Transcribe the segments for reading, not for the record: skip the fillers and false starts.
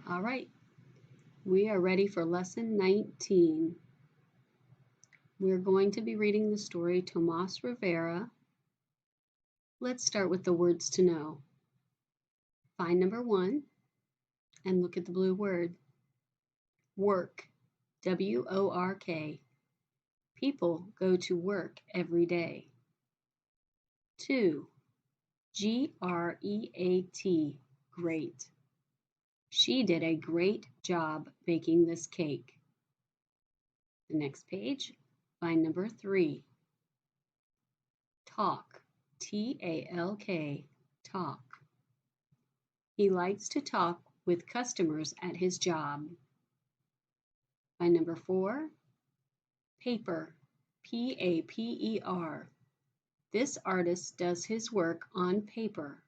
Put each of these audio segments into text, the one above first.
All right, we are ready for lesson 19. We're going to be reading the story Tomas Rivera. Let's start with the words to know. Find number 1 and look at the blue word. Work, W-O-R-K. People go to work every day. 2. G-R-E-A-T, great. She did a great job baking this cake. The next page, find number 3. Talk, T-A-L-K, talk. He likes to talk with customers at his job. Find number 4. Paper, P-A-P-E-R. This artist does his work on paper.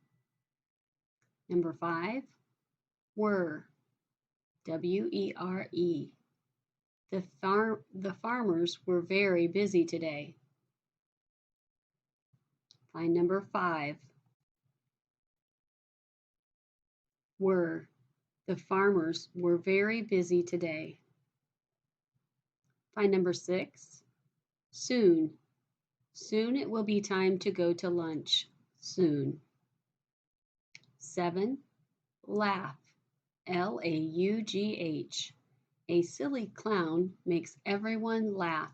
Number 5. Were, W-E-R-E. The farmers were very busy today. Find number 5. Were. The farmers were very busy today. Find number 6. Soon. Soon it will be time to go to lunch. Soon. 7. Laugh. L-A-U-G-H. A silly clown makes everyone laugh.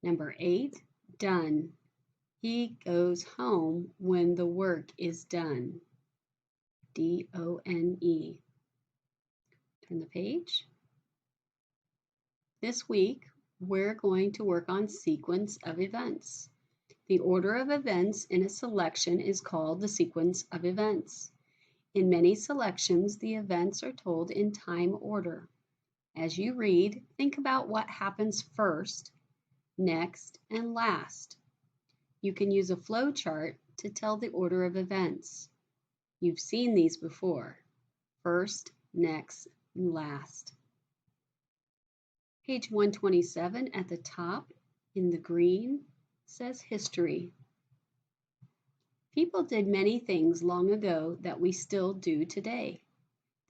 Number 8. Done. He goes home when the work is done. D-O-N-E. Turn the page. This week, we're going to work on sequence of events. The order of events in a selection is called the sequence of events. In many selections, the events are told in time order. As you read, think about what happens first, next, and last. You can use a flow chart to tell the order of events. You've seen these before. First, next, and last. Page 127 at the top in the green says history. People did many things long ago that we still do today.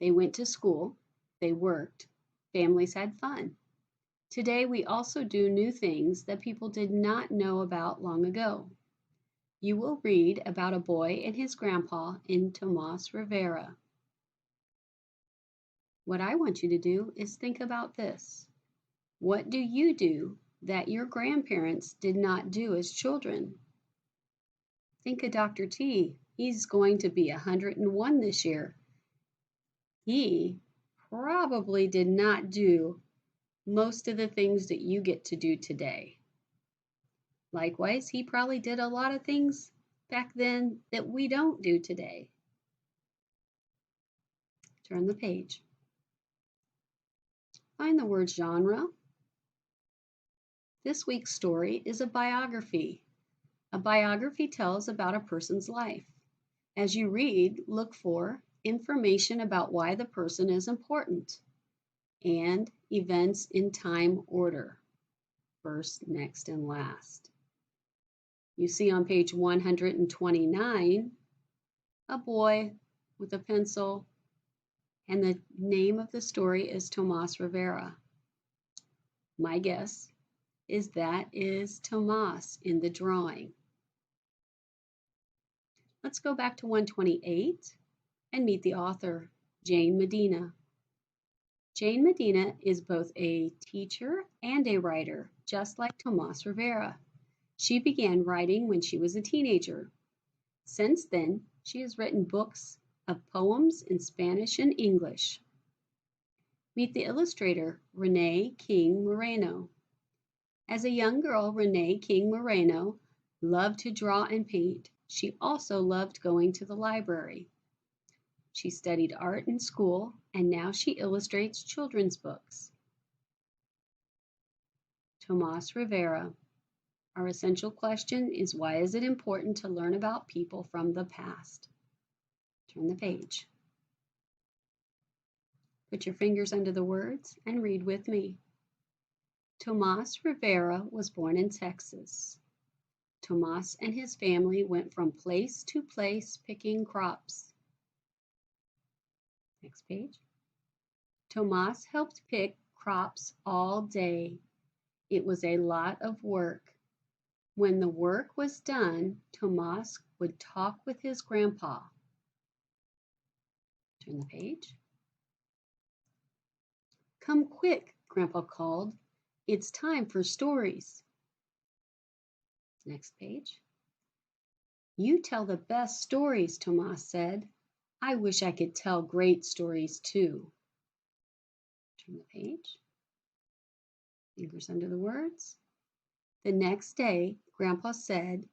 They went to school, they worked, families had fun. Today we also do new things that people did not know about long ago. You will read about a boy and his grandpa in Tomas Rivera. What I want you to do is think about this. What do you do that your grandparents did not do as children? Think of Dr. T. He's going to be 101 this year. He probably did not do most of the things that you get to do today. Likewise, he probably did a lot of things back then that we don't do today. Turn the page. Find the word genre. This week's story is a biography. A biography tells about a person's life. As you read, look for information about why the person is important and events in time order, first, next, and last. You see on page 129 a boy with a pencil, and the name of the story is Tomas Rivera. My guess is that is Tomas in the drawing. Let's go back to 128 and meet the author, Jane Medina. Jane Medina is both a teacher and a writer, just like Tomas Rivera. She began writing when she was a teenager. Since then, she has written books of poems in Spanish and English. Meet the illustrator, Renee King Moreno. As a young girl, Renee King Moreno loved to draw and paint. She also loved going to the library. She studied art in school, and now she illustrates children's books. Tomas Rivera. Our essential question is, why is it important to learn about people from the past? Turn the page. Put your fingers under the words and read with me. Tomas Rivera was born in Texas. Tomas and his family went from place to place picking crops. Next page. Tomas helped pick crops all day. It was a lot of work. When the work was done, Tomas would talk with his grandpa. Turn the page. Come quick, Grandpa called. It's time for stories. Next page. You tell the best stories, Tomas said. I wish I could tell great stories too. Turn the page. Fingers under the words. The next day, Grandpa said,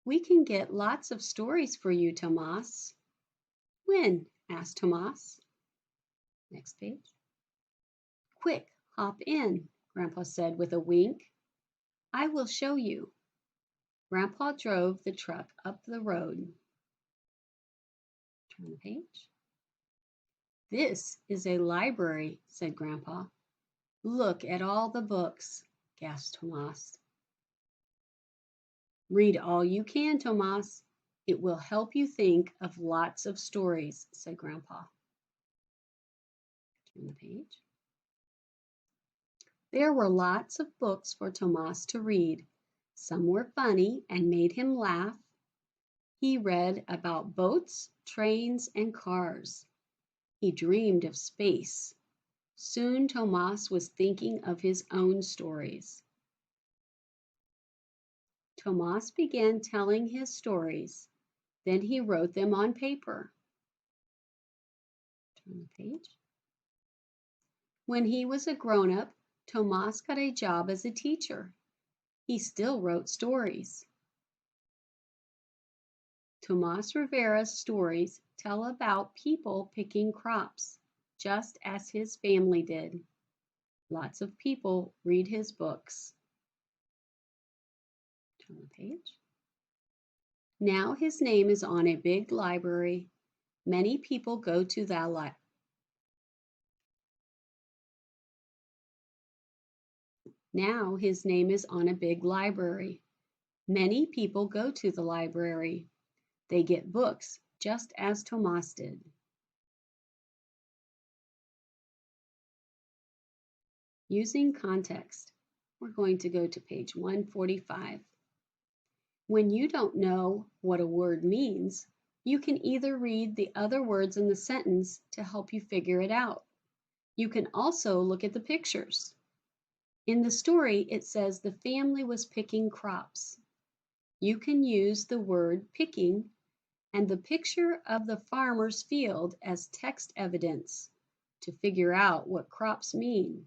we can get lots of stories for you, Tomas. When? Asked Tomas. Next page. Quick, hop in, Grandpa said with a wink. I will show you. Grandpa drove the truck up the road. Turn the page. This is a library, said Grandpa. Look at all the books, gasped Tomas. Read all you can, Tomas. It will help you think of lots of stories, said Grandpa. Turn the page. There were lots of books for Tomas to read. Some were funny and made him laugh. He read about boats, trains, and cars. He dreamed of space. Soon Tomas was thinking of his own stories. Tomas began telling his stories. Then he wrote them on paper. Turn the page. When he was a grown-up, Tomas got a job as a teacher. He still wrote stories. Tomas Rivera's stories tell about people picking crops, just as his family did. Lots of people read his books. Turn the page. Now his name is on a big library. Many people go to that library. Now his name is on a big library. Many people go to the library. They get books just as Tomas did. Using context, we're going to go to page 145. When you don't know what a word means, you can either read the other words in the sentence to help you figure it out. You can also look at the pictures. In the story, it says the family was picking crops. You can use the word picking and the picture of the farmer's field as text evidence to figure out what crops mean.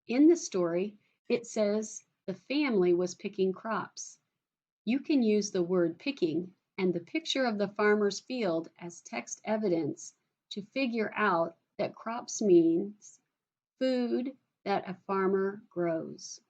In the story, it says the family was picking crops. You can use the word picking and the picture of the farmer's field as text evidence to figure out that crops means food that a farmer grows.